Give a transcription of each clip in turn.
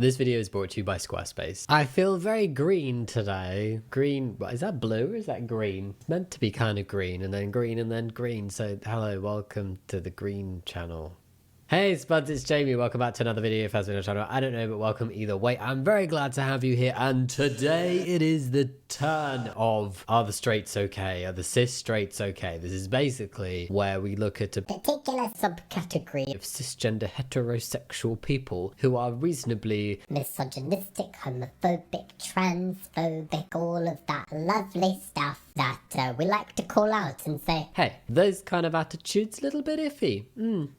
This video is brought to you by Squarespace. I feel very green today. Green, is that blue or is that green? It's meant to be kind of green and then green and then green. So hello, welcome to the green channel. Hey Spuds, it's Jamie. Welcome back to another video if that's been a channel. I don't know, but welcome either way. I'm very glad to have you here. And today it is the turn of Are the Straights Okay? Are the cis straights okay? This is basically where we look at a particular subcategory of cisgender heterosexual people who are reasonably misogynistic, homophobic, transphobic, all of that lovely stuff that we like to call out and say, hey, those kind of attitudes a little bit iffy.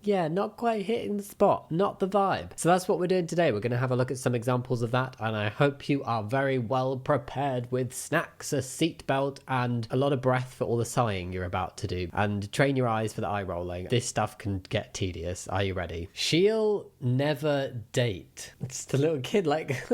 Yeah, not quite hitting the spot, not the vibe. So that's what we're doing today. We're going to have a look at some examples of that, and I hope you are very well prepared with snacks, a seatbelt, and a lot of breath for all the sighing you're about to do. And train your eyes for the eye rolling. This stuff can get tedious. Are you ready? She'll never date. It's the little kid like,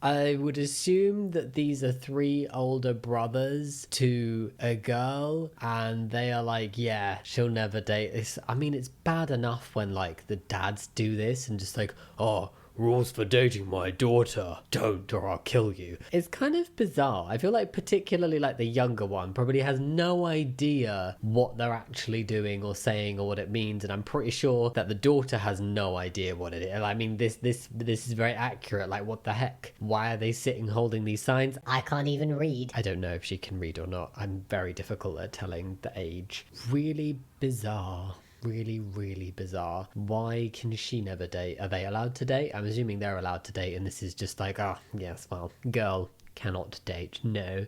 I would assume that these are three older brothers to a girl, and they are like, yeah, she'll never date this. I mean, it's bad enough when like the dads do this and just like, oh, rules for dating my daughter, don't or I'll kill you. It's kind of bizarre. I feel like particularly like the younger one probably has no idea what they're actually doing or saying or what it means, and I'm pretty sure that the daughter has no idea what it is. I mean, this is very accurate. Like, what the heck? Why are they sitting holding these signs? I can't even read. I don't know if she can read or not. I'm very difficult at telling the age. Really bizarre. Really bizarre. Why can she never date? Are they allowed to date? I'm assuming they're allowed to date, and this is just like, oh yes, well, girl cannot date. No,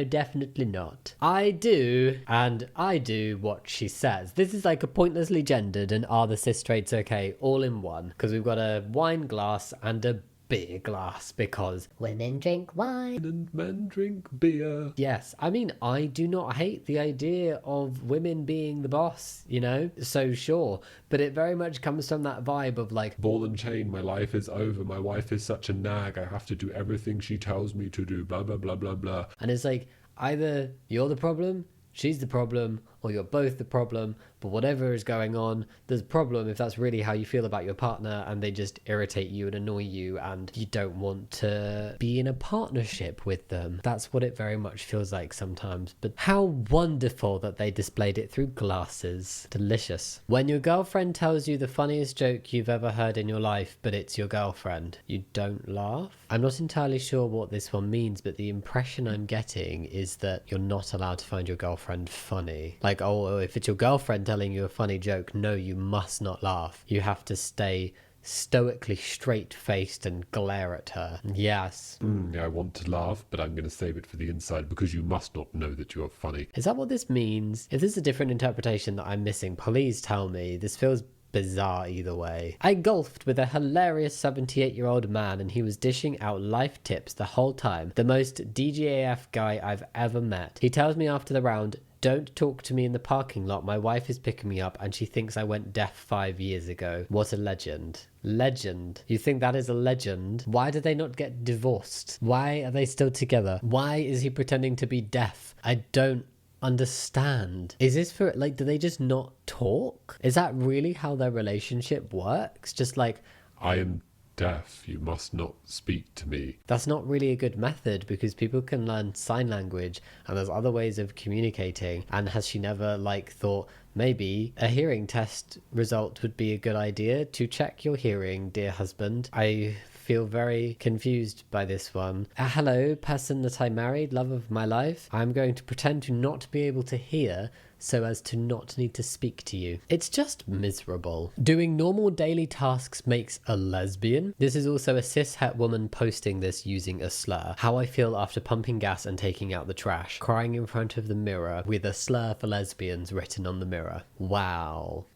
definitely not. I do, and I do what she says. This is like a pointlessly gendered and Are the Cis Straights Okay all in one, because we've got a wine glass and a beer glass, because women drink wine and men drink beer. Yes, I mean, I do not hate the idea of women being the boss, you know, so sure, but it very much comes from that vibe of like, ball and chain, my life is over, my wife is such a nag, I have to do everything she tells me to do, blah blah blah blah blah. And it's like, either you're the problem, she's the problem, or you're both the problem, but whatever is going on, there's a problem if that's really how you feel about your partner and they just irritate you and annoy you and you don't want to be in a partnership with them. That's what it very much feels like sometimes. But how wonderful that they displayed it through glasses. Delicious. When your girlfriend tells you the funniest joke you've ever heard in your life, but it's your girlfriend, you don't laugh? I'm not entirely sure what this one means, but the impression I'm getting is that you're not allowed to find your girlfriend funny. Like, oh, if it's your girlfriend telling you a funny joke, no, you must not laugh. You have to stay stoically straight-faced and glare at her. Yes. I want to laugh, but I'm going to save it for the inside because you must not know that you are funny. Is that what this means? If there's a different interpretation that I'm missing, please tell me. This feels bizarre either way. I golfed with a hilarious 78-year-old man and he was dishing out life tips the whole time. The most DGAF guy I've ever met. He tells me after the round, don't talk to me in the parking lot. My wife is picking me up and she thinks I went deaf 5 years ago. What a legend. Legend. You think that is a legend? Why did they not get divorced? Why are they still together? Why is he pretending to be deaf? I don't understand. Is this for, like, do they just not talk? Is that really how their relationship works? Just like, I am deaf, you must not speak to me. That's not really a good method because people can learn sign language and there's other ways of communicating. And has she never like thought maybe a hearing test result would be a good idea to check your hearing, dear husband? I feel very confused by this one. Hello, person that I married, love of my life. I'm going to pretend to not be able to hear so as to not need to speak to you. It's just miserable. Doing normal daily tasks makes a lesbian. This is also a cis-het woman posting this using a slur. How I feel after pumping gas and taking out the trash. Crying in front of the mirror with a slur for lesbians written on the mirror. Wow.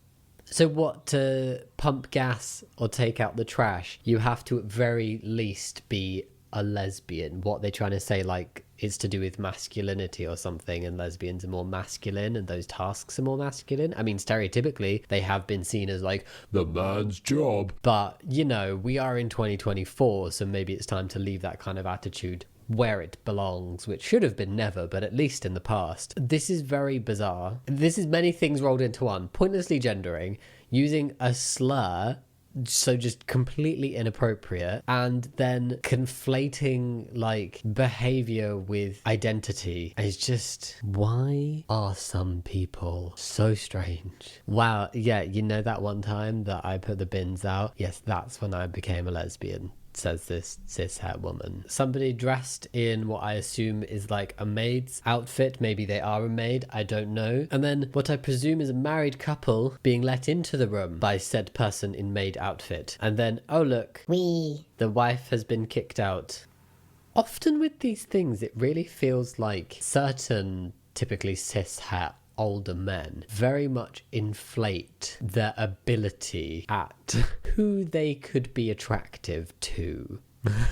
So what, to pump gas or take out the trash, you have to at very least be a lesbian. What they're trying to say, like, it's to do with masculinity or something, and lesbians are more masculine and those tasks are more masculine. I mean, stereotypically, they have been seen as like the man's job. But, you know, we are in 2024, so maybe it's time to leave that kind of attitude where it belongs, which should have been never, but at least in the past. This is very bizarre. This is many things rolled into one. Pointlessly gendering, using a slur so just completely inappropriate, and then conflating like behavior with identity is just, why are some people so strange? Wow, yeah, you know that one time that I put the bins out? Yes, that's when I became a lesbian, says this cis-het woman. Somebody dressed in what I assume is like a maid's outfit. Maybe they are a maid, I don't know. And then what I presume is a married couple being let into the room by said person in maid outfit. And then, oh look, the wife has been kicked out. Often with these things, it really feels like certain typically cis-het older men very much inflate their ability at who they could be attractive to.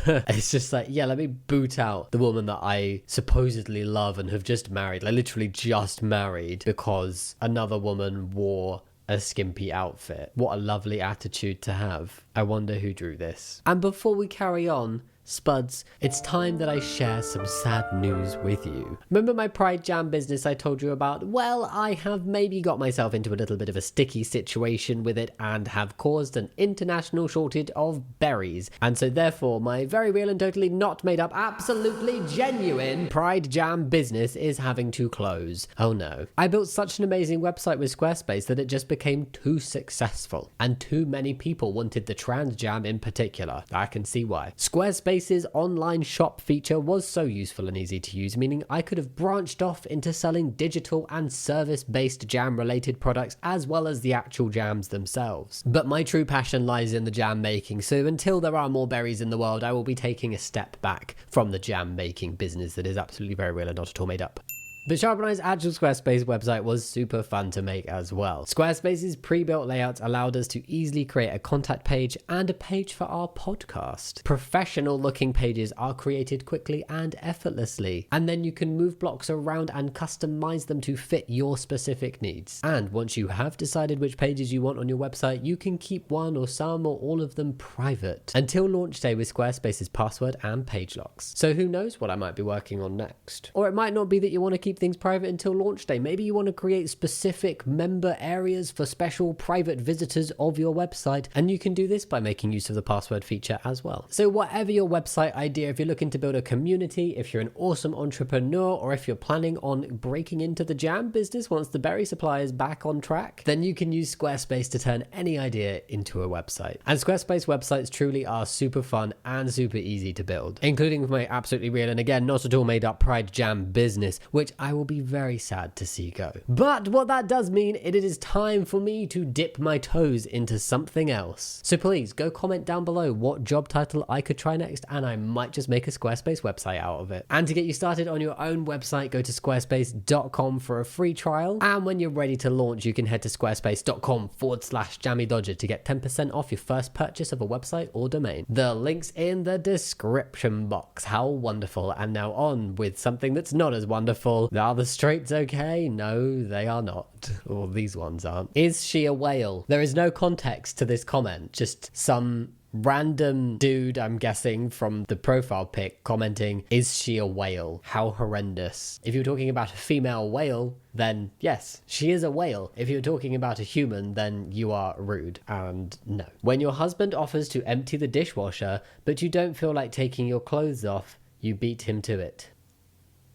It's just like, yeah, let me boot out the woman that I supposedly love and have just married, like literally just married, because another woman wore a skimpy outfit. What a lovely attitude to have. I wonder who drew this. And before we carry on, Spuds, it's time that I share some sad news with you. Remember my Pride Jam business I told you about? Well, I have maybe got myself into a little bit of a sticky situation with it and have caused an international shortage of berries. And so therefore, my very real and totally not made up, absolutely genuine Pride Jam business is having to close. Oh no. I built such an amazing website with Squarespace that it just became too successful. And too many people wanted the trans jam in particular. I can see why. Squarespace's online shop feature was so useful and easy to use, meaning I could have branched off into selling digital and service-based jam-related products as well as the actual jams themselves. But my true passion lies in the jam making, so until there are more berries in the world, I will be taking a step back from the jam making business that is absolutely very real and not at all made up. But Sharp and I's actual Squarespace website was super fun to make as well. Squarespace's pre-built layouts allowed us to easily create a contact page and a page for our podcast. Professional looking pages are created quickly and effortlessly, and then you can move blocks around and customize them to fit your specific needs. And once you have decided which pages you want on your website, you can keep one or some or all of them private until launch day with Squarespace's password and page locks. So who knows what I might be working on next? Or it might not be that you want to keep things private until launch day. Maybe you want to create specific member areas for special private visitors of your website, and you can do this by making use of the password feature as well. So whatever your website idea, if you're looking to build a community, if you're an awesome entrepreneur, or if you're planning on breaking into the jam business once the berry supply is back on track, then you can use Squarespace to turn any idea into a website. And Squarespace websites truly are super fun and super easy to build, including with my absolutely real and again not at all made up Pride Jam business, which I will be very sad to see go. But what that does mean, it is time for me to dip my toes into something else. So please go comment down below what job title I could try next, and I might just make a Squarespace website out of it. And to get you started on your own website, go to squarespace.com for a free trial. And when you're ready to launch, you can head to squarespace.com/Jammidodger to get 10% off your first purchase of a website or domain. The link's in the description box. How wonderful. And now on with something that's not as wonderful. Are the straights okay? No, they are not. Or these ones aren't. Is she a whale? There is no context to this comment. Just some random dude, I'm guessing, from the profile pic commenting, is she a whale? How horrendous. If you're talking about a female whale, then yes, she is a whale. If you're talking about a human, then you are rude. And no. When your husband offers to empty the dishwasher, but you don't feel like taking your clothes off, you beat him to it.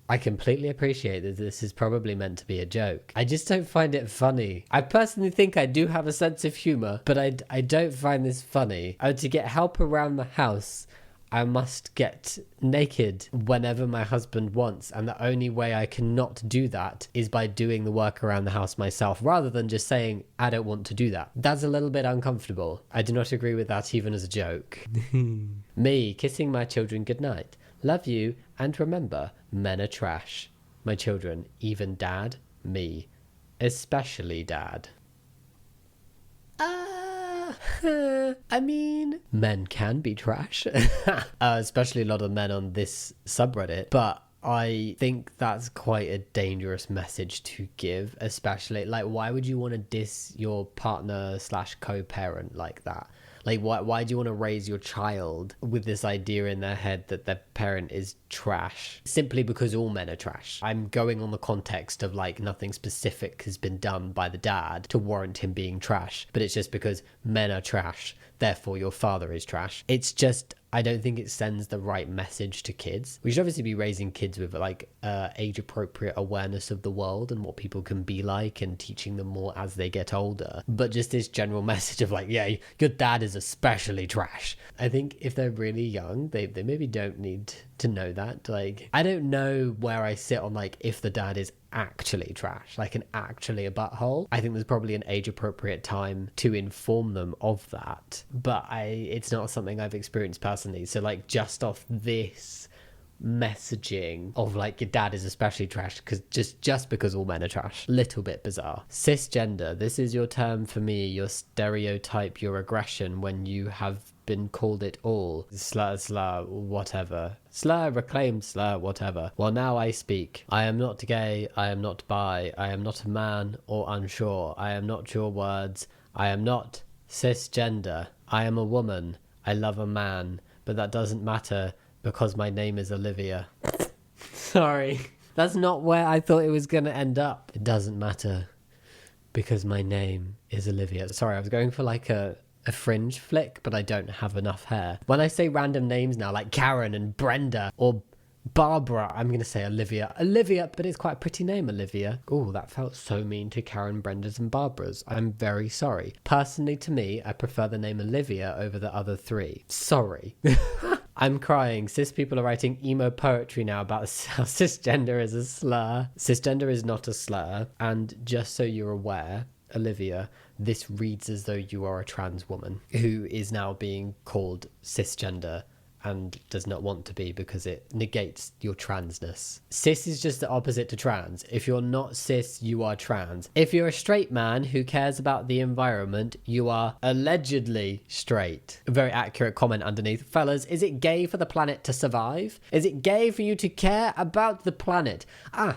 I completely appreciate that this is probably meant to be a joke. I just don't find it funny. I personally think I do have a sense of humor, but I don't find this funny. To get help around the house, I must get naked whenever my husband wants, and the only way I cannot do that is by doing the work around the house myself, rather than just saying, I don't want to do that. That's a little bit uncomfortable. I do not agree with that even as a joke. Me kissing my children goodnight. Love you, and remember, men are trash. My children, even dad, me, especially dad. I mean, men can be trash, especially a lot of men on this subreddit, but I think that's quite a dangerous message to give, especially, like, why would you want to diss your partner / co-parent like that? Like, why do you want to raise your child with this idea in their head that their parent is trash? Simply because all men are trash. I'm going on the context of, like, nothing specific has been done by the dad to warrant him being trash, but it's just because men are trash therefore your father is trash. It's just, I don't think it sends the right message to kids. We should obviously be raising kids with like age appropriate awareness of the world and what people can be like, and teaching them more as they get older. But just this general message of like, yeah, your dad is especially trash. I think if they're really young, they maybe don't need to know that. Like, I don't know where I sit on like if the dad is actually trash, like, and actually a butthole. I think there's probably an age appropriate time to inform them of that, but it's not something I've experienced personally. So like, just off this messaging of like your dad is especially trash because just because all men are trash, little bit bizarre. Cisgender, this is your term for me, your stereotype, your aggression when you have been called it all. Slur, whatever. Slur, reclaimed slur, whatever. Well, now I speak. I am not gay, I am not bi, I am not a man or unsure, I am not your words, I am not cisgender, I am a woman, I love a man, but that doesn't matter because my name is Olivia. Sorry, that's not where I thought it was gonna end up. It doesn't matter because my name is Olivia. Sorry, I was going for like a fringe flick, but I don't have enough hair. When I say random names now, like Karen and Brenda or Barbara, I'm going to say Olivia, but it's quite a pretty name, Olivia. Oh, that felt so mean to Karen, Brendas and Barbaras. I'm very sorry. Personally, to me, I prefer the name Olivia over the other three. Sorry. I'm crying. Cis people are writing emo poetry now about how cisgender is a slur. Cisgender is not a slur. And just so you're aware, Olivia, this reads as though you are a trans woman who is now being called cisgender and does not want to be because it negates your transness. Cis is just the opposite to trans. If you're not cis, you are trans. If you're a straight man who cares about the environment, you are allegedly straight. A very accurate comment underneath. Fellas, is it gay for the planet to survive? Is it gay for you to care about the planet?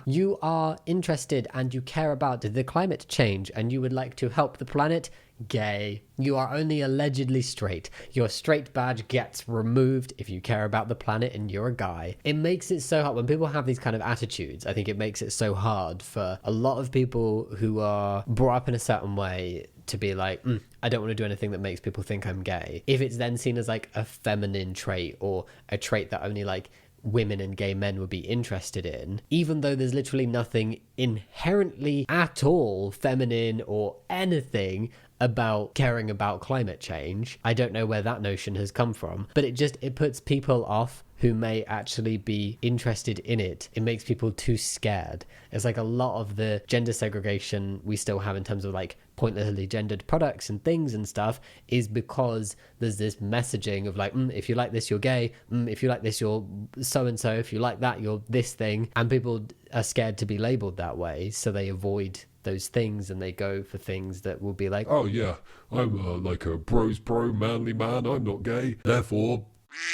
You are interested and you care about the climate change and you would like to help the planet? Gay. You are only allegedly straight. Your straight badge gets removed if you care about the planet and you're a guy. It makes it so hard when people have these kind of attitudes. I think it makes it so hard for a lot of people who are brought up in a certain way to be like, I don't want to do anything that makes people think I'm gay. If it's then seen as like a feminine trait or a trait that only like women and gay men would be interested in, even though there's literally nothing inherently at all feminine or anything about caring about climate change. I don't know where that notion has come from, but it puts people off who may actually be interested in it. It makes people too scared. It's like a lot of the gender segregation we still have in terms of like pointlessly gendered products and things and stuff is because there's this messaging of like, if you like this, you're gay. If you like this, you're so-and-so. If you like that, you're this thing. And people are scared to be labeled that way, so they avoid those things and they go for things that will be like, oh yeah, I'm like a bro manly man, I'm not gay, therefore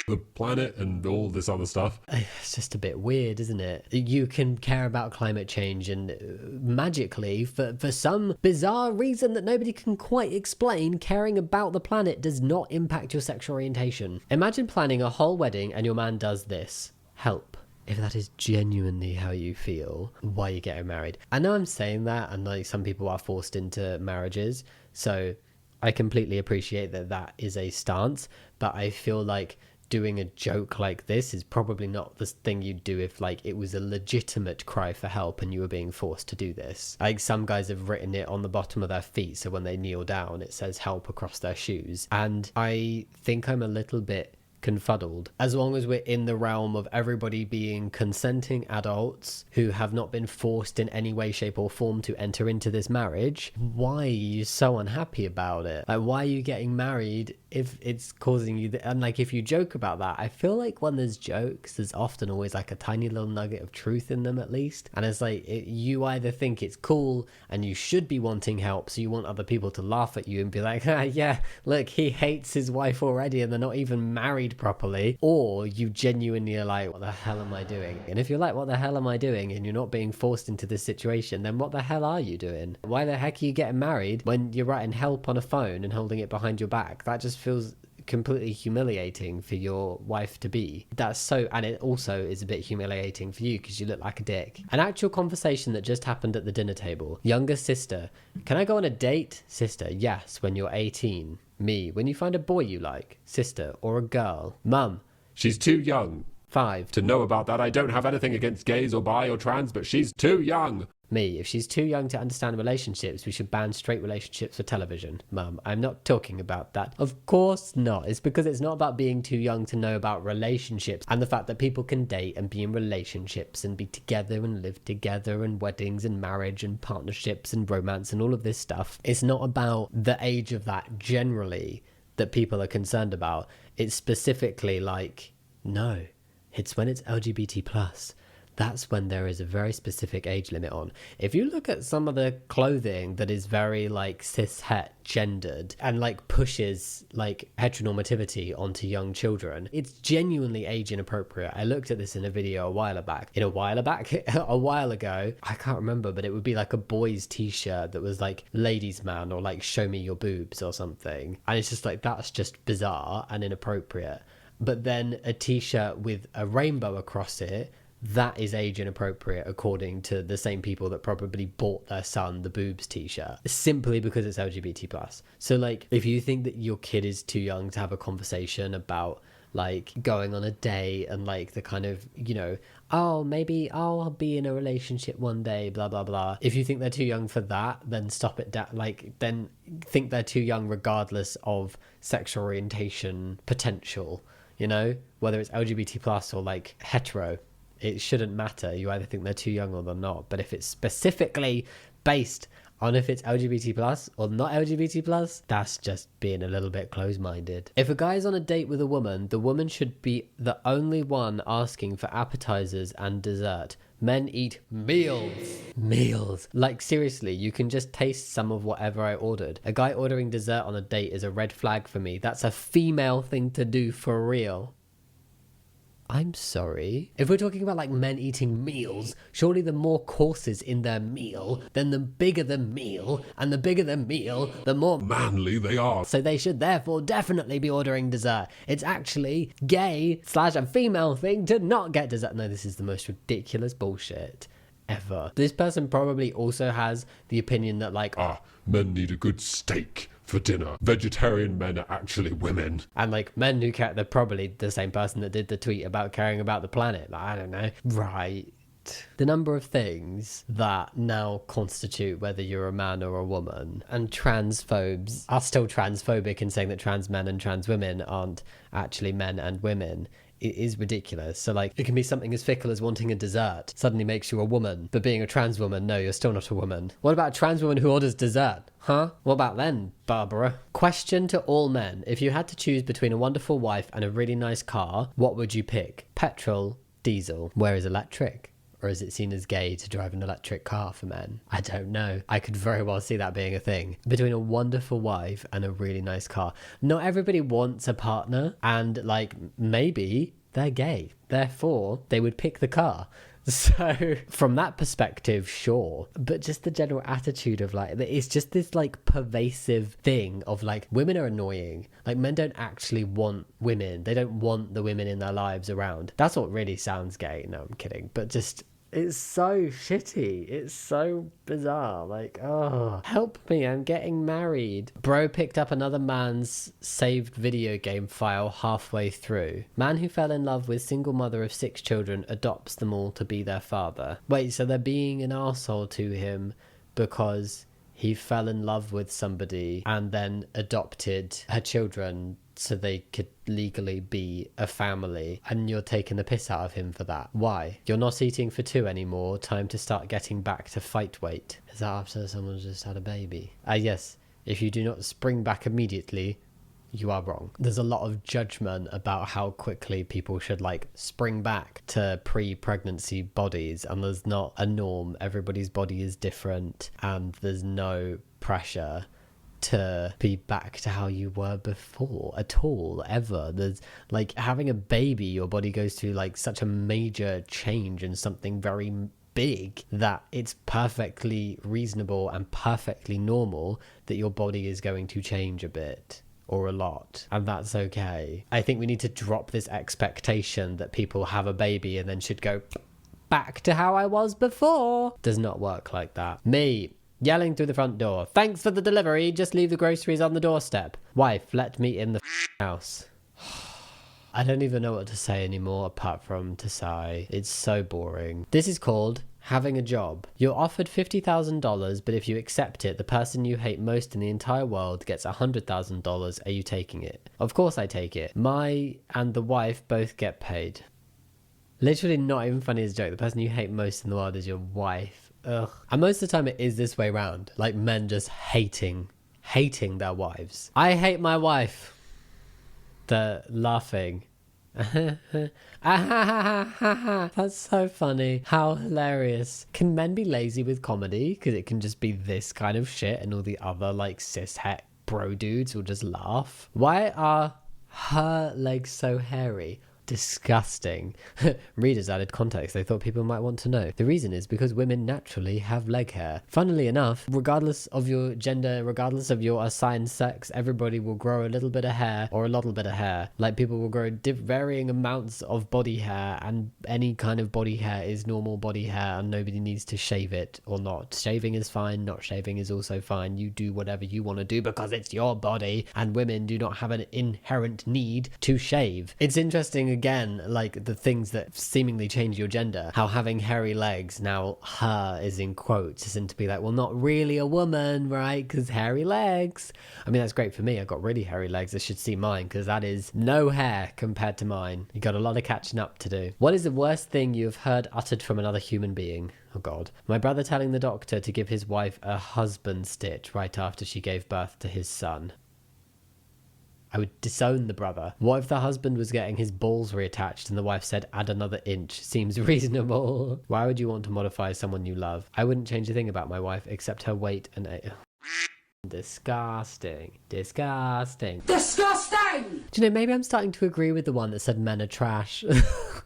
the planet and all this other stuff. It's just a bit weird, isn't it? You can care about climate change and magically, for some bizarre reason that nobody can quite explain, caring about the planet does not impact your sexual orientation. Imagine planning a whole wedding and your man does this. Help. If that is genuinely how you feel, why are you getting married? I know I'm saying that, and like some people are forced into marriages, so I completely appreciate that that is a stance, but I feel like doing a joke like this is probably not the thing you'd do if like it was a legitimate cry for help and you were being forced to do this. Like some guys have written it on the bottom of their feet, so when they kneel down it says help across their shoes, and I think I'm a little bit confuddled. As long as we're in the realm of everybody being consenting adults who have not been forced in any way, shape or form to enter into this marriage, why are you so unhappy about it? Like, why are you getting married if it's causing you and like, if you joke about that, I feel like when there's jokes, there's often always like a tiny little nugget of truth in them at least, and it's like you either think it's cool and you should be wanting help, so you want other people to laugh at you and be like, yeah, look, he hates his wife already and they're not even married properly, or you genuinely are like, what the hell am I doing? And if you're like, what the hell am I doing, and you're not being forced into this situation, then what the hell are you doing? Why the heck are you getting married when you're writing help on a phone and holding it behind your back? That just feels completely humiliating for your wife to be. That's so, and it also is a bit humiliating for you because you look like a dick. An actual conversation that just happened at the dinner table. Younger sister, can I go on a date? Sister, yes, when you're 18. Me, when you find a boy you like, sister or a girl. Mum, She's too young 5. to know about that. I don't have anything against gays or bi or trans, but she's too young. Me, if she's too young to understand relationships, we should ban straight relationships for television. Mum, I'm not talking about that. Of course not. It's because it's not about being too young to know about relationships and the fact that people can date and be in relationships and be together and live together and weddings and marriage and partnerships and romance and all of this stuff. It's not about the age of that generally that people are concerned about. It's specifically like, no, it's when it's LGBT plus. That's when there is a very specific age limit on. If you look at some of the clothing that is very like cis-het gendered and like pushes like heteronormativity onto young children, it's genuinely age inappropriate. I looked at this in a video a while ago, I can't remember, but it would be like a boy's t-shirt that was like ladies man or like show me your boobs or something. And it's just like, that's just bizarre and inappropriate. But then a t-shirt with a rainbow across it, that is age inappropriate according to the same people that probably bought their son the boobs t-shirt simply because it's LGBT plus. So like, if you think that your kid is too young to have a conversation about like going on a date and like the kind of, you know, oh, maybe I'll be in a relationship one day, blah, blah, blah. If you think they're too young for that, then stop it down. Like, then think they're too young regardless of sexual orientation potential, you know, whether it's LGBT plus or like hetero. It shouldn't matter. You either think they're too young or they're not. But if it's specifically based on if it's LGBT plus or not LGBT plus, that's just being a little bit close-minded. If a guy is on a date with a woman, the woman should be the only one asking for appetizers and dessert. Men eat meals. Meals. Like, seriously, you can just taste some of whatever I ordered. A guy ordering dessert on a date is a red flag for me. That's a female thing to do for real. I'm sorry. If we're talking about like men eating meals, surely the more courses in their meal, then the bigger the meal, and the bigger the meal, the more Manly they are. so they should therefore definitely be ordering dessert. It's actually gay / a female thing to not get dessert. No, this is the most ridiculous bullshit ever. This person probably also has the opinion that like, Men need a good steak for dinner. Vegetarian men are actually women. and like men who care, they're probably the same person that did the tweet about caring about the planet. Like, I don't know. Right. The number of things that now constitute whether you're a man or a woman, and transphobes are still transphobic in saying that trans men and trans women aren't actually men and women. It is ridiculous. So like, it can be something as fickle as wanting a dessert suddenly makes you a woman, but being a trans woman, no, you're still not a woman. What about a trans woman who orders dessert? Huh? What about then, Barbara? Question to all men. If you had to choose between a wonderful wife and a really nice car, what would you pick? Petrol, diesel. Where is electric? Or is it seen as gay to drive an electric car for men? I don't know. I could very well see that being a thing. Between a wonderful wife and a really nice car. Not everybody wants a partner, and like, maybe they're gay. Therefore, they would pick the car. So from that perspective, sure. But just the general attitude of like, it's just this like pervasive thing of like, women are annoying. Like, men don't actually want women. They don't want the women in their lives around. That's what really sounds gay. No, I'm kidding. But just, it's so shitty. It's so bizarre. Like, oh, help me, I'm getting married. Bro picked up another man's saved video game file halfway through. Man who fell in love with single mother of 6 children adopts them all to be their father. Wait, so they're being an arsehole to him because he fell in love with somebody and then adopted her children so they could legally be a family, and you're taking the piss out of him for that. Why? You're not eating for 2 anymore. Time to start getting back to fight weight. Is that after someone's just had a baby? Yes. If you do not spring back immediately, you are wrong. There's a lot of judgment about how quickly people should like spring back to pre-pregnancy bodies, and there's not a norm. Everybody's body is different, and there's no pressure to be back to how you were before at all, ever. There's like, having a baby, your body goes through like such a major change and something very big that it's perfectly reasonable and perfectly normal that your body is going to change a bit or a lot, and that's okay. I think we need to drop this expectation that people have a baby and then should go back to how I was before. Does not work like that. Me, Yelling through the front door. Thanks for the delivery. Just leave the groceries on the doorstep. Wife, let me in the house. I don't even know what to say anymore apart from to sigh. It's so boring. This is called having a job. You're offered $50,000, but if you accept it, the person you hate most in the entire world gets $100,000. Are you taking it? Of course I take it. My and the wife both get paid. Literally not even funny as a joke. The person you hate most in the world is your wife. Ugh. And most of the time it is this way around. Like men just hating their wives. I hate my wife. The laughing. That's so funny. How hilarious. Can men be lazy with comedy? Because it can just be this kind of shit and all the other like cis het bro dudes will just laugh. Why are her legs so hairy? Disgusting. Readers added context they thought people might want to know. The reason is because women naturally have leg hair. Funnily enough, regardless of your gender, regardless of your assigned sex, everybody will grow a little bit of hair or a little bit of hair. Like people will grow varying amounts of body hair, and any kind of body hair is normal body hair and nobody needs to shave it or not. Shaving is fine, not shaving is also fine. You do whatever you want to do because it's your body, and women do not have an inherent need to shave. It's interesting again, like the things that seemingly change your gender, how having hairy legs, now her is in quotes, isn't to be like, well, not really a woman, right? Because hairy legs. I mean, that's great for me. I've got really hairy legs. I should see mine because that is no hair compared to mine. You got a lot of catching up to do. What is the worst thing you have heard uttered from another human being? Oh God. My brother telling the doctor to give his wife a husband stitch right after she gave birth to his son. I would disown the brother. What if the husband was getting his balls reattached and the wife said, add another inch? Seems reasonable. Why would you want to modify someone you love? I wouldn't change a thing about my wife except her weight and age. Disgusting. Disgusting. Disgusting! Do you know, maybe I'm starting to agree with the one that said men are trash.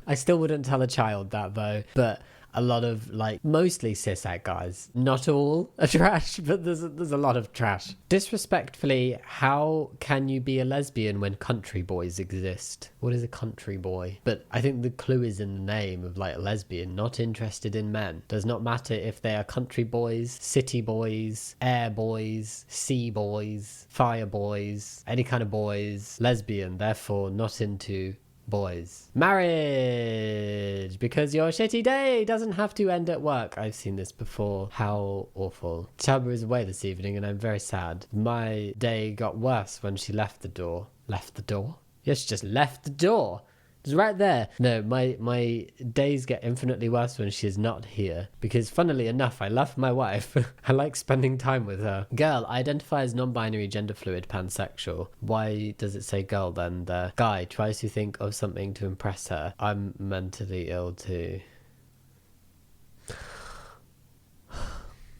I still wouldn't tell a child that though, but a lot of like mostly cishet guys, not all are trash, but there's a lot of trash. Disrespectfully, how can you be a lesbian when country boys exist? What is a country boy? But I think the clue is in the name of like lesbian, not interested in men. Does not matter if they are country boys, city boys, air boys, sea boys, fire boys, any kind of boys. Lesbian, therefore not into boys. Marriage, because your shitty day doesn't have to end at work. I've seen this before. How awful. Chubba is away this evening and I'm very sad. My day got worse when she left the door. Left the door? Yes, she just left the door. It's right there. No, my days get infinitely worse when she's not here. Because funnily enough, I love my wife. I like spending time with her. Girl, I identify as non-binary, gender fluid, pansexual. Why does it say girl then? The guy tries to think of something to impress her. I'm mentally ill too.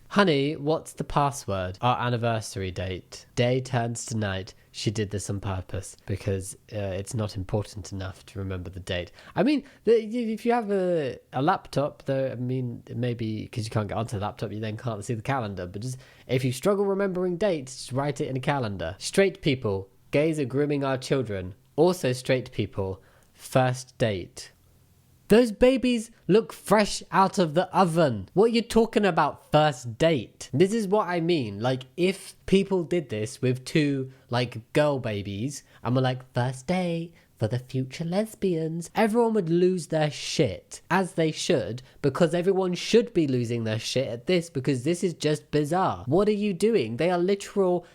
Honey, what's the password? Our anniversary date. Day turns to night. She did this on purpose because it's not important enough to remember the date. I mean, if you have a laptop, though, I mean, maybe because you can't get onto the laptop, you then can't see the calendar. But just if you struggle remembering dates, just write it in a calendar. Straight people, gays are grooming our children. Also straight people, first date. Those babies look fresh out of the oven. What are you talking about, first date? This is what I mean. Like, if people did this with two, like, girl babies, and were like, first date for the future lesbians, everyone would lose their shit. As they should, because everyone should be losing their shit at this, because this is just bizarre. What are you doing? They are literal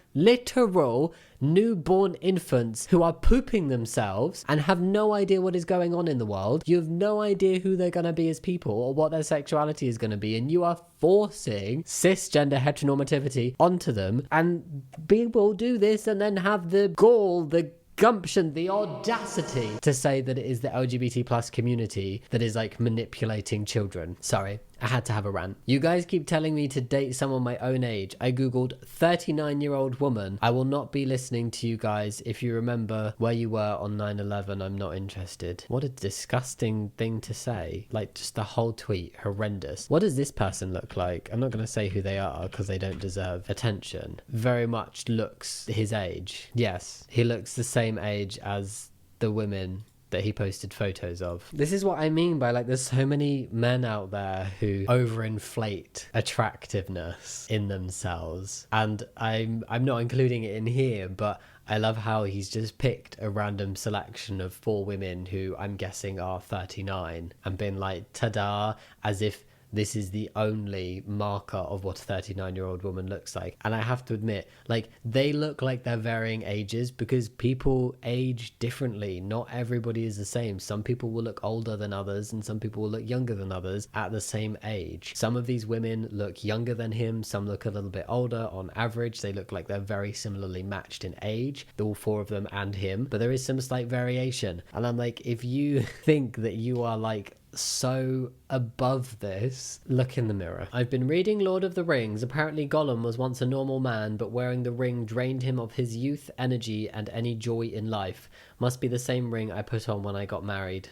newborn infants who are pooping themselves and have no idea what is going on in the world. You have no idea who they're going to be as people or what their sexuality is going to be, and you are forcing cisgender heteronormativity onto them, and people do this and then have the gall, the gumption, the audacity to say that it is the LGBT plus community that is like manipulating children. Sorry, I had to have a rant. You guys keep telling me to date someone my own age. I googled 39-year-old woman. I will not be listening to you guys. If you remember where you were on 9/11, I'm not interested. What a disgusting thing to say. Like, just the whole tweet, horrendous. What does this person look like? I'm not going to say who they are because they don't deserve attention. Very much looks his age. Yes, he looks the same age as the women that he posted photos of. This is what I mean by like there's so many men out there who overinflate attractiveness in themselves, and I'm not including it in here, but I love how he's just picked a random selection of 4 women who I'm guessing are 39 and been like, ta-da, as if this is the only marker of what a 39-year-old woman looks like. And I have to admit, like, they look like they're varying ages because people age differently. Not everybody is the same. Some people will look older than others and some people will look younger than others at the same age. Some of these women look younger than him, some look a little bit older. On average, they look like they're very similarly matched in age, all 4 of them and him, but there is some slight variation. And I'm like, if you think that you are like so above this, look in the mirror. I've been reading Lord of the Rings. Apparently Gollum was once a normal man, but wearing the ring drained him of his youth, energy, and any joy in life. Must be the same ring I put on when I got married.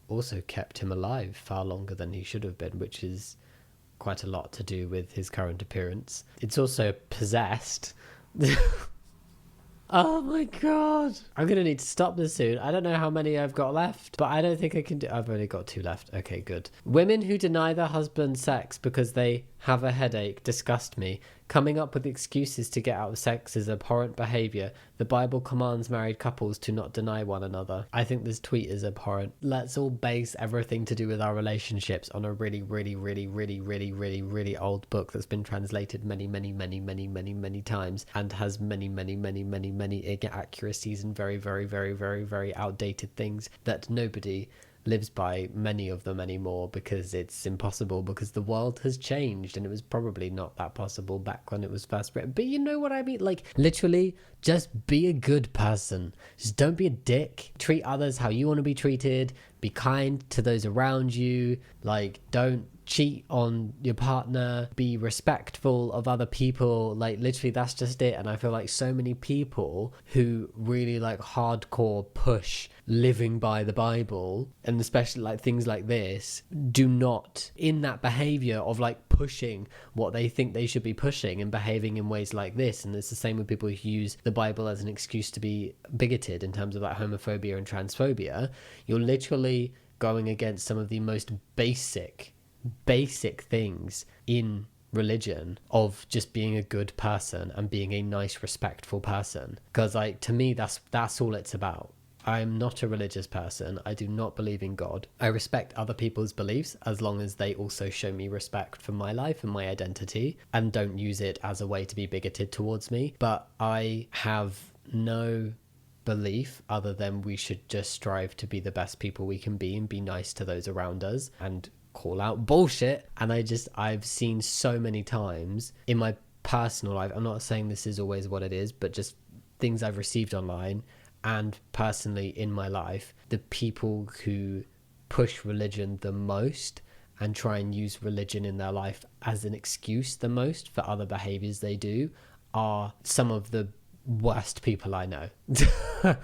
Also kept him alive far longer than he should have been, which is quite a lot to do with his current appearance. It's also possessed. Oh my god. I'm gonna need to stop this soon. I don't know how many I've got left, but I don't think I can do... I've only got 2 left. Okay, good. Women who deny their husband sex because they have a headache disgust me. Coming up with excuses to get out of sex is abhorrent behavior. The Bible commands married couples to not deny one another. I think this tweet is abhorrent. Let's all base everything to do with our relationships on a really old book that's been translated many times and has many inaccuracies and very outdated things that nobody lives by, many of them anymore, because it's impossible, because the world has changed and it was probably not that possible back when it was first written. But you know what I mean? Like, literally, just be a good person. Just don't be a dick. Treat others how you want to be treated. Be kind to those around you. Like, don't cheat on your partner. Be respectful of other people. Like, literally, that's just it. And I feel like so many people who really like hardcore push living by the Bible, and especially like things like this, do not, in that behavior of like pushing what they think they should be pushing and behaving in ways like this. And it's the same with people who use the Bible as an excuse to be bigoted in terms of like homophobia and transphobia. You're literally going against some of the most basic things in religion of just being a good person and being a nice, respectful person. Because like, to me, that's all it's about. I'm not a religious person. I do not believe in God. I respect other people's beliefs as long as they also show me respect for my life and my identity and don't use it as a way to be bigoted towards me. But I have no belief other than we should just strive to be the best people we can be and be nice to those around us and call out bullshit. And I've seen so many times in my personal life, I'm not saying this is always what it is, but just things I've received online and personally in my life, the people who push religion the most and try and use religion in their life as an excuse the most for other behaviors they do are some of the worst people I know.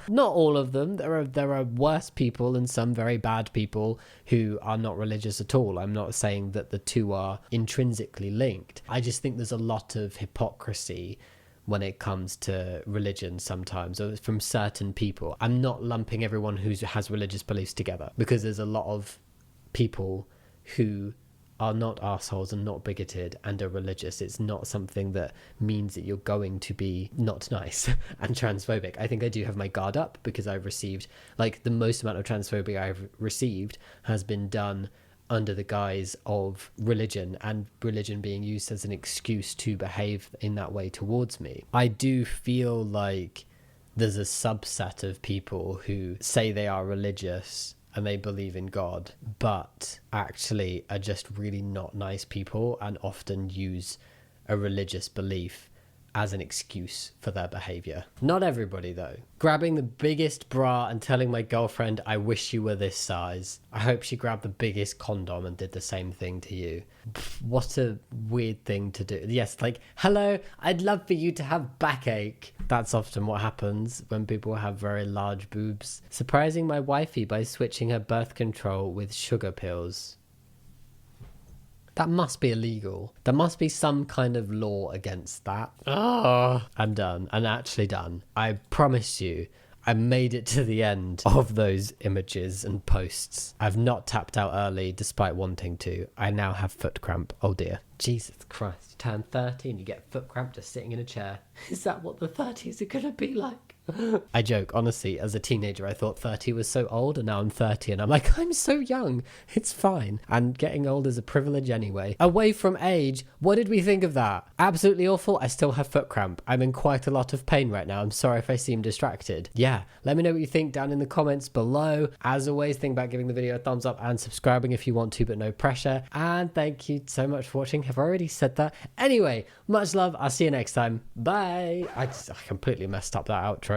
Not all of them. There are worse people and some very bad people who are not religious at all. I'm not saying that the two are intrinsically linked. I just think there's a lot of hypocrisy when it comes to religion sometimes, or from certain people. I'm not lumping everyone who has religious beliefs together, because there's a lot of people who are not assholes and not bigoted and are religious. It's not something that means that you're going to be not nice and transphobic. I think I do have my guard up because I've received, like, the most amount of transphobia I've received has been done under the guise of religion, and religion being used as an excuse to behave in that way towards me. I do feel like there's a subset of people who say they are religious and they believe in God, but actually are just really not nice people and often use a religious belief as an excuse for their behavior. Not everybody though. Grabbing the biggest bra and telling my girlfriend, I wish you were this size. I hope she grabbed the biggest condom and did the same thing to you. What a weird thing to do. Yes, like, hello, I'd love for you to have backache. That's often what happens when people have very large boobs. Surprising my wifey by switching her birth control with sugar pills. That must be illegal. There must be some kind of law against that. Oh, I'm done. I'm actually done. I promise you, I made it to the end of those images and posts. I've not tapped out early despite wanting to. I now have foot cramp. Oh dear. Jesus Christ, you turn 30 and you get foot cramp just sitting in a chair. Is that what the 30s are gonna be like? I joke, honestly, as a teenager I thought 30 was so old, and now I'm 30 and I'm like, I'm so young, it's fine. And getting old is a privilege anyway. Away from age, what did we think of that? Absolutely awful. I still have foot cramp. I'm in quite a lot of pain right now. I'm sorry if I seem distracted. Yeah, let me know what you think down in the comments below. As always, think about giving the video a thumbs up and subscribing if you want to, but no pressure. And thank you so much for watching. Have I already said that? Anyway, much love. I'll see you next time. Bye. I completely messed up that outro.